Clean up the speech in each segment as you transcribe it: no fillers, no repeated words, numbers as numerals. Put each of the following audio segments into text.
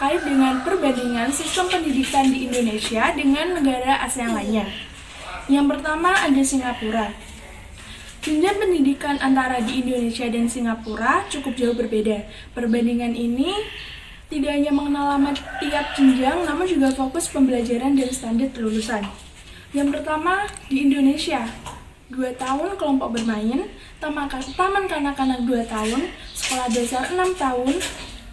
terkait dengan perbandingan sistem pendidikan di Indonesia dengan negara ASEAN lainnya. Yang pertama ada Singapura. Jenjang pendidikan antara di Indonesia dan Singapura cukup jauh berbeda. Perbandingan ini tidak hanya mengenal alamat tiap jenjang, namun juga fokus pembelajaran dan standar lulusan. Yang pertama di Indonesia, 2 tahun kelompok bermain, taman kanak-kanak 2 tahun, sekolah dasar 6 tahun,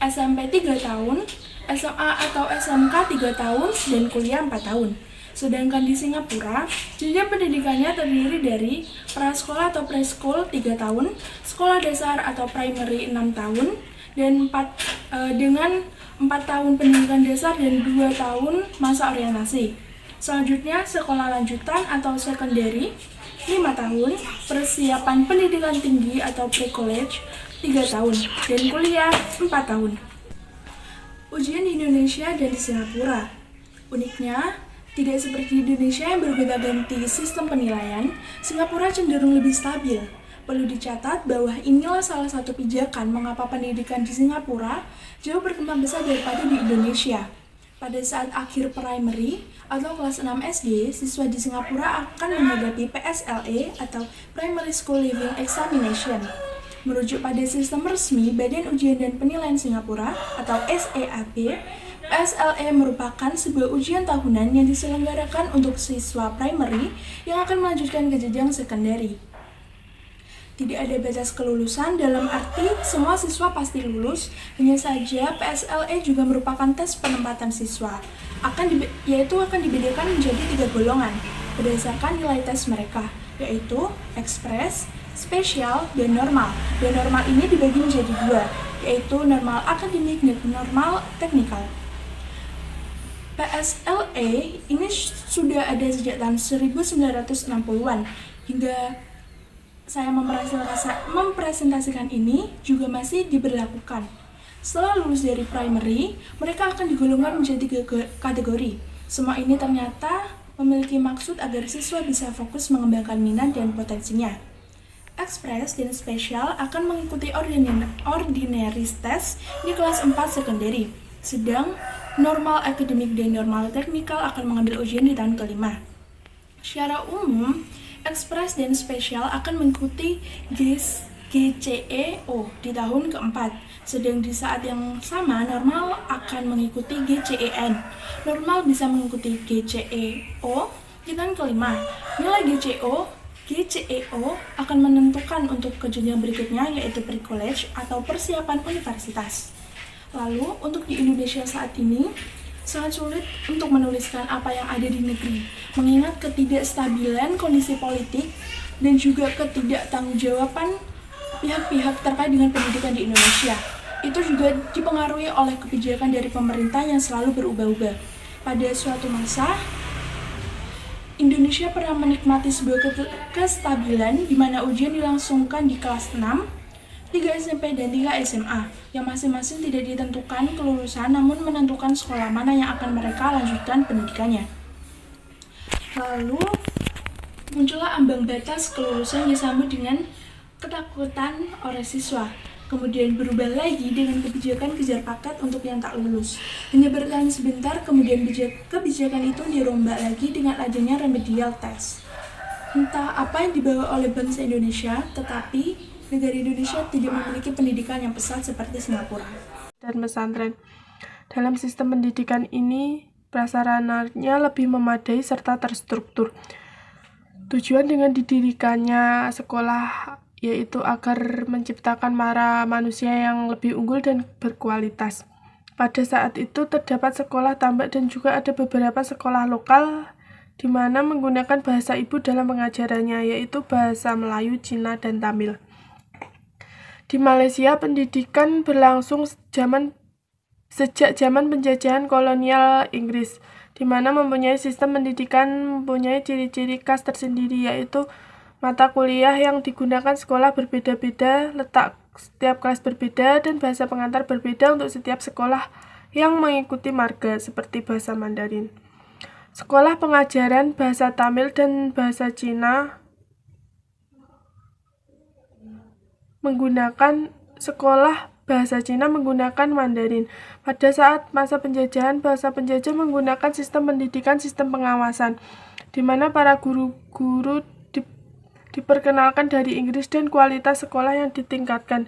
SMP 3 tahun, SMA atau SMK 3 tahun, dan kuliah 4 tahun. Sedangkan di Singapura, jenjang pendidikannya terdiri dari prasekolah atau preschool 3 tahun, sekolah dasar atau primary 6 tahun, dan dengan 4 tahun pendidikan dasar dan 2 tahun masa orientasi. Selanjutnya, sekolah lanjutan atau secondary 5 tahun, persiapan pendidikan tinggi atau pre-college 3 tahun, dan kuliah 4 tahun. Ujian di Indonesia dan di Singapura. Uniknya, tidak seperti di Indonesia yang bergonta-ganti sistem penilaian, Singapura cenderung lebih stabil. Perlu dicatat bahwa inilah salah satu pijakan mengapa pendidikan di Singapura jauh berkembang besar daripada di Indonesia. Pada saat akhir primary atau kelas 6 SD, siswa di Singapura akan menghadapi PSLE atau Primary School Leaving Examination. Merujuk pada sistem resmi Badan Ujian dan Penilaian Singapura atau SEAP, PSLE merupakan sebuah ujian tahunan yang diselenggarakan untuk siswa primary yang akan melanjutkan ke jenjang sekunderi. Tidak ada batas kelulusan dalam arti semua siswa pasti lulus, hanya saja PSLE juga merupakan tes penempatan siswa, yaitu akan dibedakan menjadi 3 golongan berdasarkan nilai tes mereka, yaitu ekspres, spesial, dan normal. Dan normal ini dibagi menjadi 2, yaitu normal akademik dan normal teknikal. PSLE ini sudah ada sejak tahun 1960-an, hingga saya mempresentasikan ini juga masih diberlakukan. Setelah lulus dari primary, mereka akan digolongkan menjadi 3 kategori. Semua ini ternyata memiliki maksud agar siswa bisa fokus mengembangkan minat dan potensinya. Ekspres dan spesial akan mengikuti ordinary test di kelas 4 sekunderi, sedang normal akademik dan normal teknikal akan mengambil ujian di tahun kelima. Secara umum, ekspres dan spesial akan mengikuti GCEO di tahun keempat, sedang di saat yang sama normal akan mengikuti GCEN. Normal bisa mengikuti GCEO di tahun kelima. Nilai GCEO akan menentukan untuk ke jenjang berikutnya, yaitu pre-college atau persiapan universitas. Lalu, untuk di Indonesia saat ini, sangat sulit untuk menuliskan apa yang ada di negeri, mengingat ketidakstabilan kondisi politik dan juga ketidaktanggungjawaban pihak-pihak terkait dengan pendidikan di Indonesia. Itu juga dipengaruhi oleh kebijakan dari pemerintah yang selalu berubah-ubah. Pada suatu masa, Indonesia pernah menikmati sebuah kestabilan di mana ujian dilangsungkan di kelas 6, 3 SMP dan 3 SMA, yang masing-masing tidak ditentukan kelulusan namun menentukan sekolah mana yang akan mereka lanjutkan pendidikannya. Lalu, muncullah ambang batas kelulusan yang disambut dengan ketakutan oleh siswa. Kemudian berubah lagi dengan kebijakan kejar paket untuk yang tak lulus. Hanya bertahan sebentar, kemudian kebijakan itu dirombak lagi dengan adanya remedial test. Entah apa yang dibawa oleh bangsa Indonesia, tetapi negara Indonesia tidak memiliki pendidikan yang pesat seperti Singapura. Dan pesantren. Dalam sistem pendidikan ini, prasarananya lebih memadai serta terstruktur. Tujuan dengan didirikannya sekolah yaitu agar menciptakan para manusia yang lebih unggul dan berkualitas. Pada saat itu terdapat sekolah tambak dan juga ada beberapa sekolah lokal di mana menggunakan bahasa ibu dalam pengajarannya, yaitu bahasa Melayu, Cina, dan Tamil. Di Malaysia, pendidikan berlangsung sejak zaman penjajahan kolonial Inggris, di mana mempunyai sistem pendidikan mempunyai ciri-ciri khas tersendiri, yaitu mata kuliah yang digunakan sekolah berbeda-beda, letak setiap kelas berbeda, dan bahasa pengantar berbeda untuk setiap sekolah yang mengikuti marga, seperti bahasa Mandarin. Sekolah pengajaran bahasa Tamil dan bahasa Cina menggunakan sekolah bahasa Cina menggunakan Mandarin. Pada saat masa penjajahan, bahasa penjajah menggunakan sistem pendidikan sistem pengawasan, di mana para guru-guru diperkenalkan dari Inggris dan kualitas sekolah yang ditingkatkan.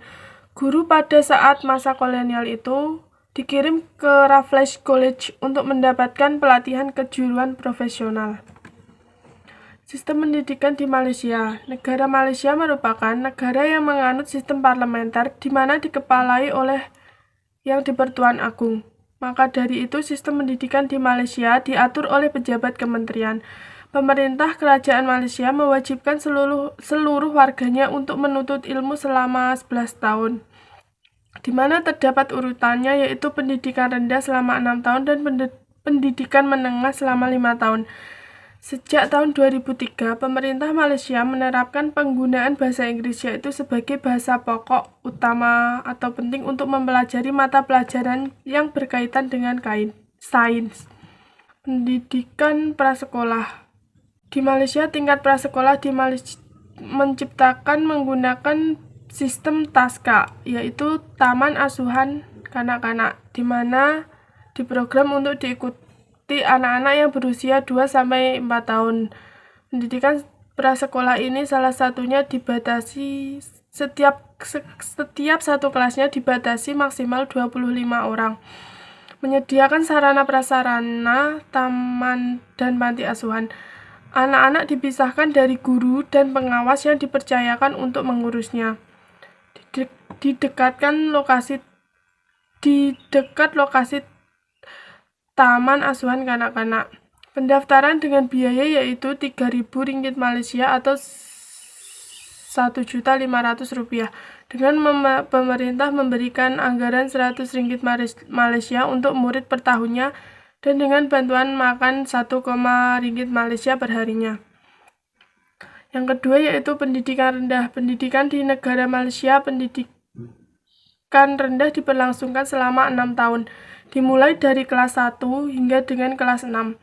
Guru pada saat masa kolonial itu dikirim ke Raffles College untuk mendapatkan pelatihan kejuruan profesional. Sistem pendidikan di Malaysia. Negara Malaysia merupakan negara yang menganut sistem parlementer di mana dikepalai oleh Yang di-Pertuan Agung. Maka dari itu sistem pendidikan di Malaysia diatur oleh pejabat kementerian. Pemerintah kerajaan Malaysia mewajibkan seluruh warganya untuk menuntut ilmu selama 11 tahun, di mana terdapat urutannya yaitu pendidikan rendah selama 6 tahun dan pendidikan menengah selama 5 tahun. Sejak tahun 2003, pemerintah Malaysia menerapkan penggunaan bahasa Inggris yaitu sebagai bahasa pokok utama atau penting untuk mempelajari mata pelajaran yang berkaitan dengan sains. Pendidikan prasekolah. Di Malaysia, tingkat prasekolah menciptakan menggunakan sistem TASKA, yaitu Taman Asuhan Kanak-kanak, di mana diprogram untuk diikuti anak-anak yang berusia 2-4 tahun. Pendidikan prasekolah ini salah satunya dibatasi setiap satu kelasnya dibatasi maksimal 25 orang. Menyediakan sarana prasarana, taman, dan panti asuhan. Anak-anak dipisahkan dari guru dan pengawas yang dipercayakan untuk mengurusnya. Di dekat lokasi Taman Asuhan Kanak-kanak. Pendaftaran dengan biaya yaitu Rp3.000 Malaysia atau Rp1.500.000. Dengan pemerintah memberikan anggaran Rp100 Malaysia untuk murid per tahunnya dan dengan bantuan makan Rp1 Malaysia perharinya. Yang kedua yaitu pendidikan rendah. Pendidikan di negara Malaysia, pendidikan rendah diberlangsungkan selama 6 tahun, dimulai dari kelas 1 hingga dengan kelas 6.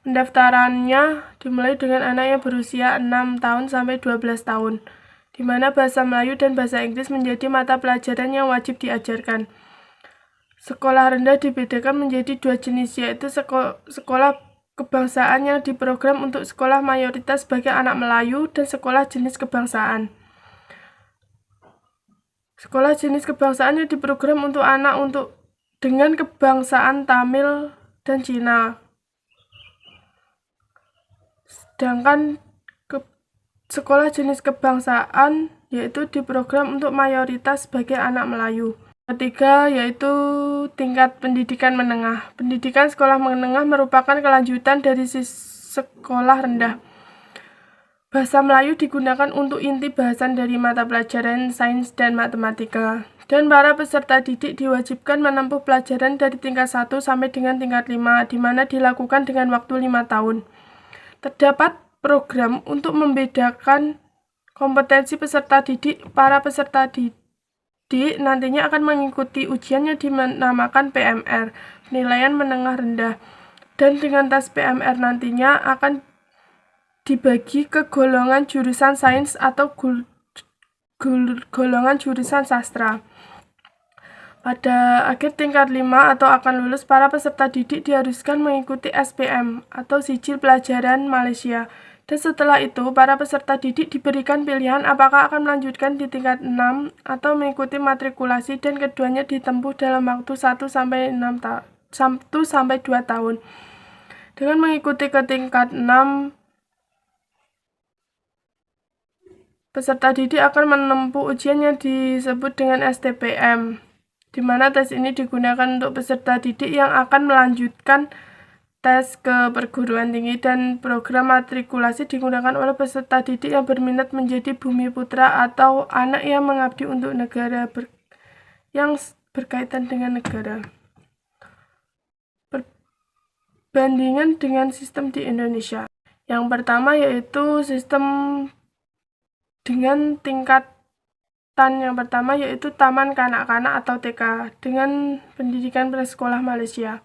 Pendaftarannya dimulai dengan anak yang berusia 6 tahun sampai 12 tahun, di mana bahasa Melayu dan bahasa Inggris menjadi mata pelajaran yang wajib diajarkan. Sekolah rendah dibedakan menjadi 2 jenis, yaitu sekolah kebangsaan yang diprogram untuk sekolah mayoritas sebagai anak Melayu dan sekolah jenis kebangsaan. Sekolah jenis kebangsaan yang diprogram untuk anak dengan kebangsaan Tamil dan Cina. Sedangkan sekolah jenis kebangsaan yaitu diprogram untuk mayoritas sebagai anak Melayu. Ketiga yaitu tingkat pendidikan menengah. Pendidikan sekolah menengah merupakan kelanjutan dari sekolah rendah. Bahasa Melayu digunakan untuk inti bahasan dari mata pelajaran sains dan matematika. Dan para peserta didik diwajibkan menempuh pelajaran dari tingkat 1 sampai dengan tingkat 5, di mana dilakukan dengan waktu 5 tahun. Terdapat program untuk membedakan kompetensi peserta didik. Para peserta didik nantinya akan mengikuti ujian yang dinamakan PMR, penilaian menengah rendah. Dan dengan tes PMR nantinya akan dibagi ke golongan jurusan sains atau golongan jurusan sastra. Pada akhir tingkat 5 atau akan lulus, para peserta didik diharuskan mengikuti SPM atau Sijil Pelajaran Malaysia. Dan setelah itu, para peserta didik diberikan pilihan apakah akan melanjutkan di tingkat 6 atau mengikuti matrikulasi, dan keduanya ditempuh dalam waktu 1 sampai 2 tahun. Dengan mengikuti ke tingkat 6, peserta didik akan menempuh ujian yang disebut dengan STPM, di mana tes ini digunakan untuk peserta didik yang akan melanjutkan tes ke perguruan tinggi, dan program matrikulasi digunakan oleh peserta didik yang berminat menjadi bumi putra atau anak yang mengabdi untuk negara yang berkaitan dengan negara. Perbandingan dengan sistem di Indonesia. Yang pertama yaitu sistem dengan tingkatan yang pertama yaitu Taman Kanak-kanak atau TK dengan pendidikan prasekolah Malaysia.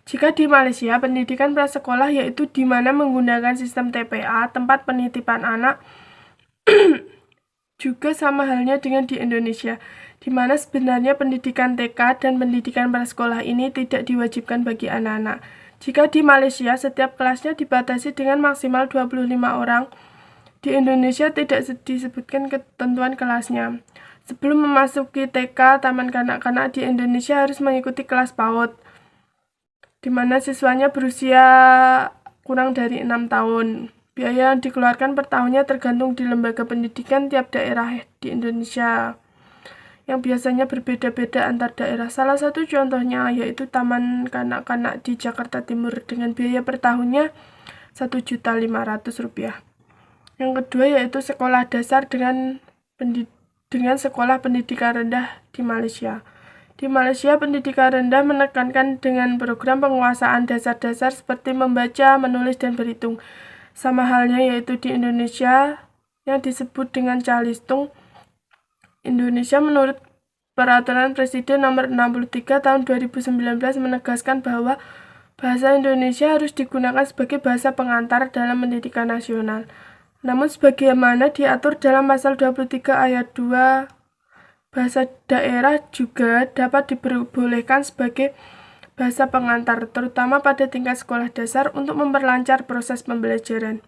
Jika di Malaysia, pendidikan prasekolah yaitu di mana menggunakan sistem TPA, tempat penitipan anak, juga sama halnya dengan di Indonesia. di mana sebenarnya pendidikan TK dan pendidikan prasekolah ini tidak diwajibkan bagi anak-anak. Jika di Malaysia, setiap kelasnya dibatasi dengan maksimal 25 orang, di Indonesia tidak disebutkan ketentuan kelasnya. Sebelum memasuki TK, taman kanak-kanak di Indonesia harus mengikuti kelas PAUD, di mana siswanya berusia kurang dari 6 tahun. Biaya yang dikeluarkan per tahunnya tergantung di lembaga pendidikan tiap daerah di Indonesia, yang biasanya berbeda-beda antar daerah. Salah satu contohnya yaitu Taman Kanak-kanak di Jakarta Timur dengan biaya per tahunnya Rp1.500.000. Yang kedua yaitu sekolah dasar dengan sekolah pendidikan rendah di Malaysia. Di Malaysia, pendidikan rendah menekankan dengan program penguasaan dasar-dasar seperti membaca, menulis, dan berhitung. Sama halnya yaitu di Indonesia yang disebut dengan Calistung. Indonesia menurut Peraturan Presiden Nomor 63 Tahun 2019 menegaskan bahwa bahasa Indonesia harus digunakan sebagai bahasa pengantar dalam pendidikan nasional. Namun sebagaimana diatur dalam pasal 23 ayat 2, bahasa daerah juga dapat diperbolehkan sebagai bahasa pengantar, terutama pada tingkat sekolah dasar untuk memperlancar proses pembelajaran.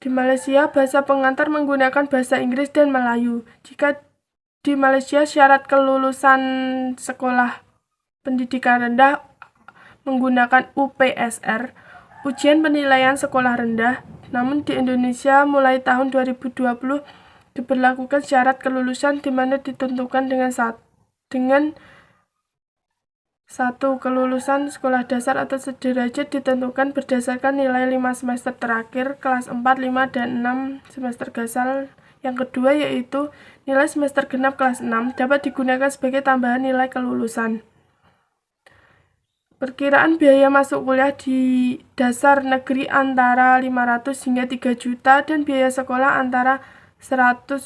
Di Malaysia, bahasa pengantar menggunakan bahasa Inggris dan Melayu. Jika di Malaysia, syarat kelulusan sekolah pendidikan rendah menggunakan UPSR, ujian penilaian sekolah rendah. Namun di Indonesia, mulai tahun 2020, diberlakukan syarat kelulusan di mana ditentukan dengan satu kelulusan sekolah dasar atau sederajat ditentukan berdasarkan nilai 5 semester terakhir, kelas 4, 5, dan 6 semester gasal. Yang kedua yaitu nilai semester genap kelas 6 dapat digunakan sebagai tambahan nilai kelulusan. Perkiraan biaya masuk kuliah di dasar negeri antara 500 hingga 3 juta dan biaya sekolah antara 100.000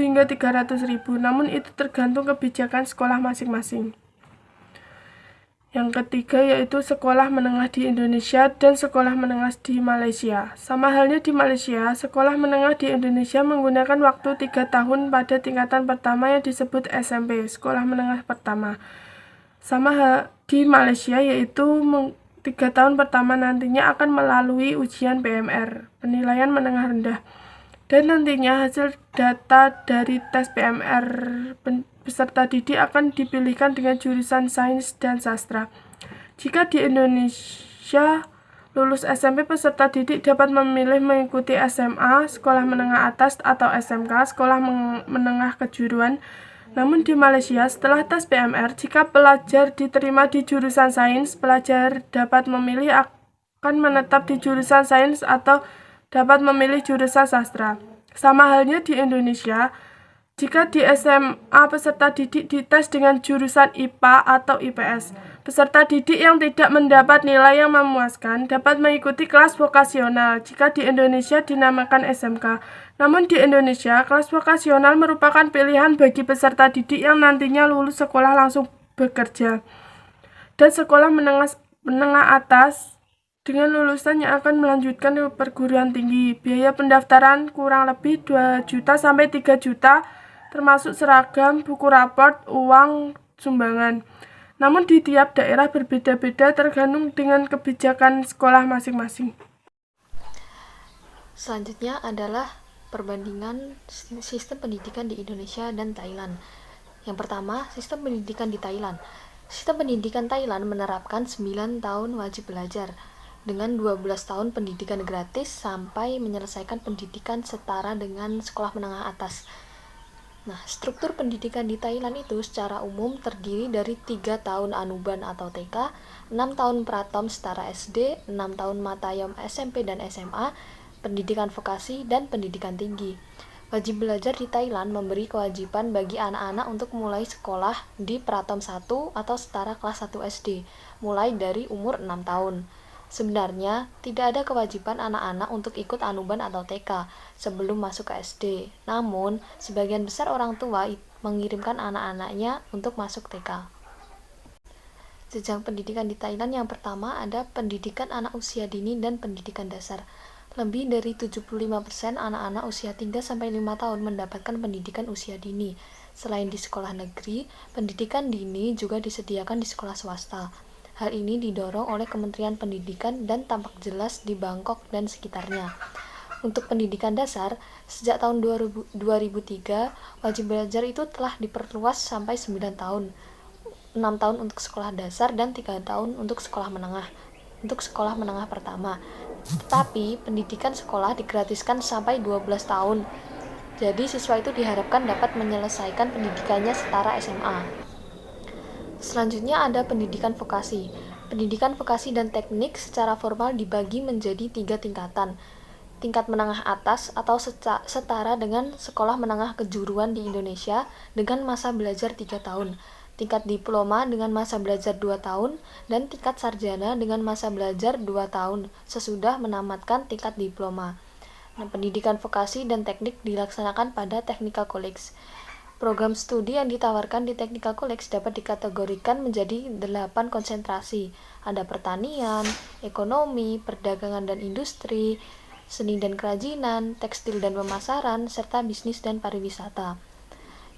hingga 300.000. Namun itu tergantung kebijakan sekolah masing-masing. Yang ketiga yaitu sekolah menengah di Indonesia dan sekolah menengah di Malaysia. Sama halnya di Malaysia, sekolah menengah di Indonesia menggunakan waktu 3 tahun pada tingkatan pertama yang disebut SMP, sekolah menengah pertama. Sama di Malaysia yaitu 3 tahun pertama nantinya akan melalui ujian PMR, penilaian menengah rendah. Dan nantinya hasil data dari tes PMR peserta didik akan dipilihkan dengan jurusan sains dan sastra. Jika di Indonesia, lulus SMP peserta didik dapat memilih mengikuti SMA, sekolah menengah atas, atau SMK, sekolah menengah kejuruan. Namun di Malaysia, setelah tes PMR, jika pelajar diterima di jurusan sains, pelajar dapat memilih akan menetap di jurusan sains atau dapat memilih jurusan sastra. Sama halnya di Indonesia, jika di SMA peserta didik dites dengan jurusan IPA atau IPS, peserta didik yang tidak mendapat nilai yang memuaskan dapat mengikuti kelas vokasional jika di Indonesia dinamakan SMK. Namun di Indonesia, kelas vokasional merupakan pilihan bagi peserta didik yang nantinya lulus sekolah langsung bekerja. Dan sekolah menengah atas dengan lulusan yang akan melanjutkan ke perguruan tinggi. Biaya pendaftaran kurang lebih 2 juta sampai 3 juta, termasuk seragam, buku raport, uang, sumbangan. Namun di tiap daerah berbeda-beda tergantung dengan kebijakan sekolah masing-masing. Selanjutnya adalah perbandingan sistem pendidikan di Indonesia dan Thailand. Yang pertama, sistem pendidikan di Thailand. Sistem pendidikan Thailand menerapkan 9 tahun wajib belajar dengan 12 tahun pendidikan gratis sampai menyelesaikan pendidikan setara dengan sekolah menengah atas. Nah, struktur pendidikan di Thailand itu secara umum terdiri dari 3 tahun anuban atau TK, 6 tahun pratom setara SD, 6 tahun matayom SMP dan SMA, pendidikan vokasi, dan pendidikan tinggi. Wajib belajar di Thailand memberi kewajiban bagi anak-anak untuk mulai sekolah di pratom 1 atau setara kelas 1 SD, mulai dari umur 6 tahun. Sebenarnya, tidak ada kewajiban anak-anak untuk ikut anuban atau TK sebelum masuk ke SD. Namun, sebagian besar orang tua mengirimkan anak-anaknya untuk masuk TK. Jenjang pendidikan di Thailand yang pertama ada pendidikan anak usia dini dan pendidikan dasar. Lebih dari 75% anak-anak usia 3-5 tahun mendapatkan pendidikan usia dini. Selain di sekolah negeri, pendidikan dini juga disediakan di sekolah swasta. Hal ini didorong oleh Kementerian Pendidikan dan tampak jelas di Bangkok dan sekitarnya. Untuk pendidikan dasar, sejak tahun 2003, wajib belajar itu telah diperluas sampai 9 tahun. 6 tahun untuk sekolah dasar dan 3 tahun untuk sekolah menengah pertama. Tetapi pendidikan sekolah digratiskan sampai 12 tahun. Jadi siswa itu diharapkan dapat menyelesaikan pendidikannya setara SMA. Selanjutnya ada pendidikan vokasi. Pendidikan vokasi dan teknik secara formal dibagi menjadi 3 tingkatan. Tingkat menengah atas atau setara dengan sekolah menengah kejuruan di Indonesia dengan masa belajar 3 tahun. Tingkat diploma dengan masa belajar 2 tahun, dan tingkat sarjana dengan masa belajar 2 tahun sesudah menamatkan tingkat diploma. Nah, pendidikan vokasi dan teknik dilaksanakan pada Technical College. Program studi yang ditawarkan di Technical College dapat dikategorikan menjadi 8 konsentrasi. Ada pertanian, ekonomi, perdagangan dan industri, seni dan kerajinan, tekstil dan pemasaran, serta bisnis dan pariwisata.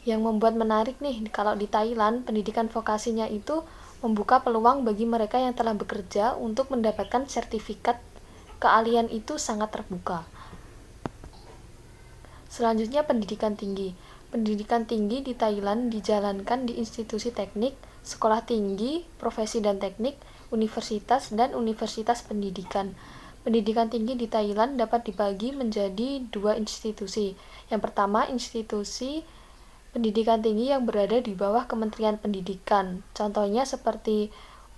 Yang membuat menarik nih, kalau di Thailand, pendidikan vokasinya itu membuka peluang bagi mereka yang telah bekerja untuk mendapatkan sertifikat keahlian itu sangat terbuka. Selanjutnya pendidikan tinggi. Pendidikan tinggi di Thailand dijalankan di institusi teknik, sekolah tinggi, profesi dan teknik, universitas, dan universitas pendidikan. Pendidikan tinggi di Thailand dapat dibagi menjadi 2 institusi. Yang pertama, institusi pendidikan tinggi yang berada di bawah Kementerian Pendidikan, contohnya seperti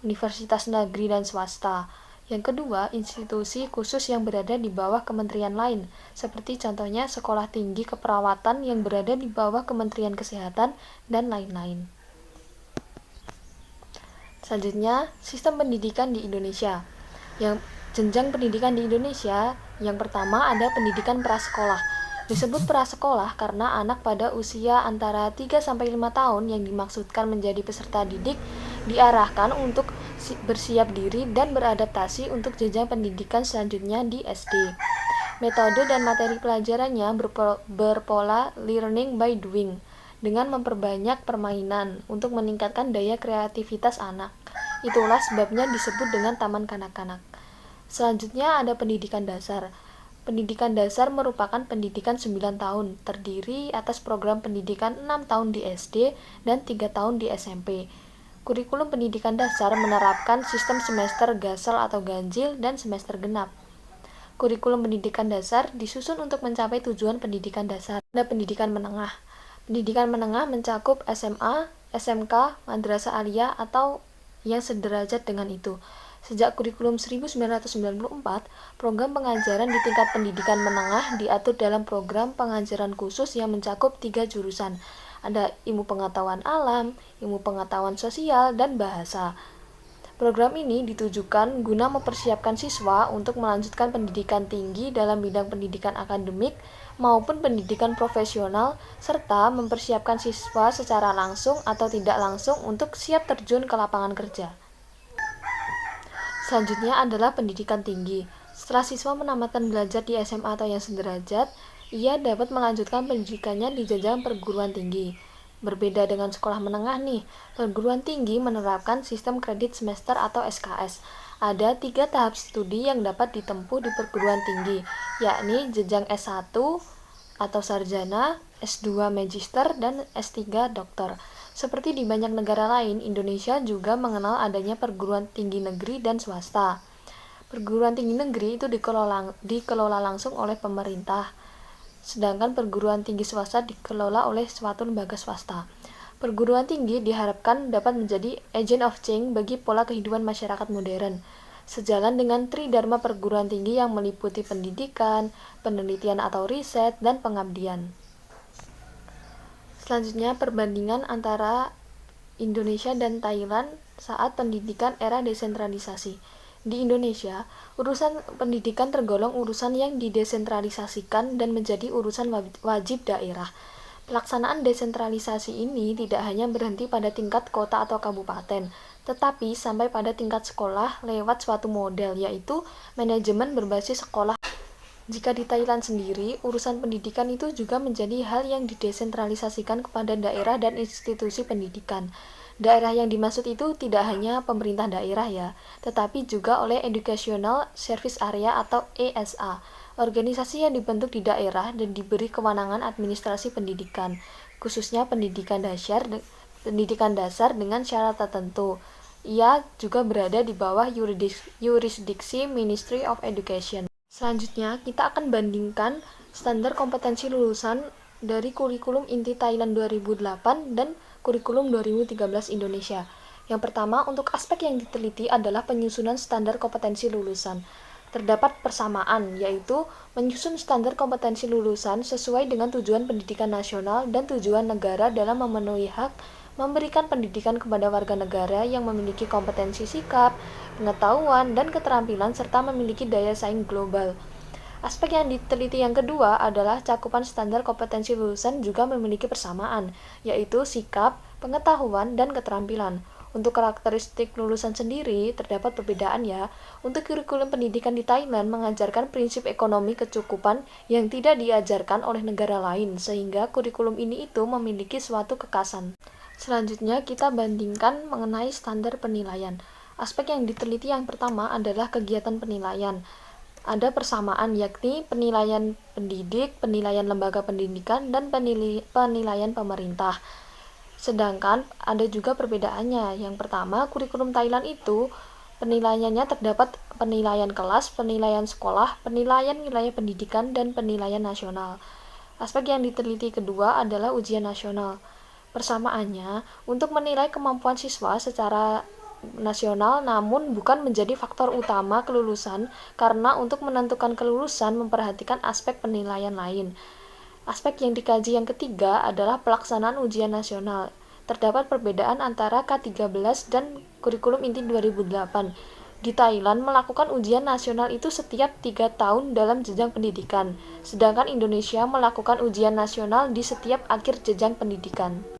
universitas negeri dan swasta. Yang kedua, institusi khusus yang berada di bawah kementerian lain, seperti contohnya sekolah tinggi keperawatan yang berada di bawah Kementerian Kesehatan, dan lain-lain. Selanjutnya, sistem pendidikan di Indonesia. Yang jenjang pendidikan di Indonesia, yang pertama ada pendidikan prasekolah. Disebut prasekolah karena anak pada usia antara 3-5 tahun yang dimaksudkan menjadi peserta didik diarahkan untuk bersiap diri dan beradaptasi untuk jenjang pendidikan selanjutnya di SD. Metode dan materi pelajarannya berpola learning by doing, dengan memperbanyak permainan untuk meningkatkan daya kreativitas anak. Itulah sebabnya disebut dengan taman kanak-kanak. Selanjutnya ada pendidikan dasar. Pendidikan dasar merupakan pendidikan 9 tahun, terdiri atas program pendidikan 6 tahun di SD dan 3 tahun di SMP. Kurikulum pendidikan dasar menerapkan sistem semester gasal atau ganjil dan semester genap. Kurikulum pendidikan dasar disusun untuk mencapai tujuan pendidikan dasar. Ada pendidikan menengah. Pendidikan menengah mencakup SMA, SMK, madrasah aliyah atau yang sederajat dengan itu. Sejak kurikulum 1994, program pengajaran di tingkat pendidikan menengah diatur dalam program pengajaran khusus yang mencakup 3 jurusan. Ada ilmu pengetahuan alam, ilmu pengetahuan sosial, dan bahasa. Program ini ditujukan guna mempersiapkan siswa untuk melanjutkan pendidikan tinggi dalam bidang pendidikan akademik maupun pendidikan profesional, serta mempersiapkan siswa secara langsung atau tidak langsung untuk siap terjun ke lapangan kerja. Selanjutnya adalah pendidikan tinggi. Setelah siswa menamatkan belajar di SMA atau yang sederajat, ia dapat melanjutkan pendidikannya di jenjang perguruan tinggi. Berbeda dengan sekolah menengah nih, perguruan tinggi menerapkan sistem kredit semester atau SKS. Ada 3 tahap studi yang dapat ditempuh di perguruan tinggi, yakni jenjang S1 atau sarjana, S2 magister, dan S3 doktor. Seperti di banyak negara lain, Indonesia juga mengenal adanya perguruan tinggi negeri dan swasta. Perguruan tinggi negeri itu dikelola langsung oleh pemerintah, sedangkan perguruan tinggi swasta dikelola oleh suatu lembaga swasta. Perguruan tinggi diharapkan dapat menjadi agent of change bagi pola kehidupan masyarakat modern, sejalan dengan tridharma perguruan tinggi yang meliputi pendidikan, penelitian atau riset, dan pengabdian. Selanjutnya, perbandingan antara Indonesia dan Thailand saat pendidikan era desentralisasi. Di Indonesia, urusan pendidikan tergolong urusan yang didesentralisasikan dan menjadi urusan wajib daerah. Pelaksanaan desentralisasi ini tidak hanya berhenti pada tingkat kota atau kabupaten, tetapi sampai pada tingkat sekolah lewat suatu model, yaitu manajemen berbasis sekolah. Jika di Thailand sendiri, urusan pendidikan itu juga menjadi hal yang didesentralisasikan kepada daerah dan institusi pendidikan. Daerah yang dimaksud itu tidak hanya pemerintah daerah ya, tetapi juga oleh Educational Service Area atau ESA, organisasi yang dibentuk di daerah dan diberi kewenangan administrasi pendidikan, khususnya pendidikan dasar dengan syarat tertentu. Ia juga berada di bawah yurisdiksi Ministry of Education. Selanjutnya, kita akan bandingkan standar kompetensi lulusan dari kurikulum inti Thailand 2008 dan kurikulum 2013 Indonesia. Yang pertama, untuk aspek yang diteliti adalah penyusunan standar kompetensi lulusan. Terdapat persamaan, yaitu menyusun standar kompetensi lulusan sesuai dengan tujuan pendidikan nasional dan tujuan negara dalam memenuhi hak memberikan pendidikan kepada warga negara yang memiliki kompetensi sikap, pengetahuan, dan keterampilan serta memiliki daya saing global. Aspek yang diteliti yang kedua adalah cakupan standar kompetensi lulusan juga memiliki persamaan, yaitu sikap, pengetahuan, dan keterampilan. Untuk karakteristik lulusan sendiri, terdapat perbedaan ya. Untuk kurikulum pendidikan di Thailand mengajarkan prinsip ekonomi kecukupan yang tidak diajarkan oleh negara lain, sehingga kurikulum ini itu memiliki suatu kekhasan. Selanjutnya, kita bandingkan mengenai standar penilaian. Aspek yang diteliti yang pertama adalah kegiatan penilaian. Ada persamaan, yakni penilaian pendidik, penilaian lembaga pendidikan, dan penilaian pemerintah. Sedangkan ada juga perbedaannya. Yang pertama, kurikulum Thailand itu penilaiannya terdapat penilaian kelas, penilaian sekolah, penilaian wilayah pendidikan, dan penilaian nasional. Aspek yang diteliti kedua adalah ujian nasional. Persamaannya, untuk menilai kemampuan siswa secara nasional namun bukan menjadi faktor utama kelulusan karena untuk menentukan kelulusan memperhatikan aspek penilaian lain. Aspek yang dikaji yang ketiga adalah pelaksanaan ujian nasional. Terdapat perbedaan antara K13 dan kurikulum inti 2008. Di Thailand, melakukan ujian nasional itu setiap 3 tahun dalam jenjang pendidikan, sedangkan Indonesia melakukan ujian nasional di setiap akhir jenjang pendidikan.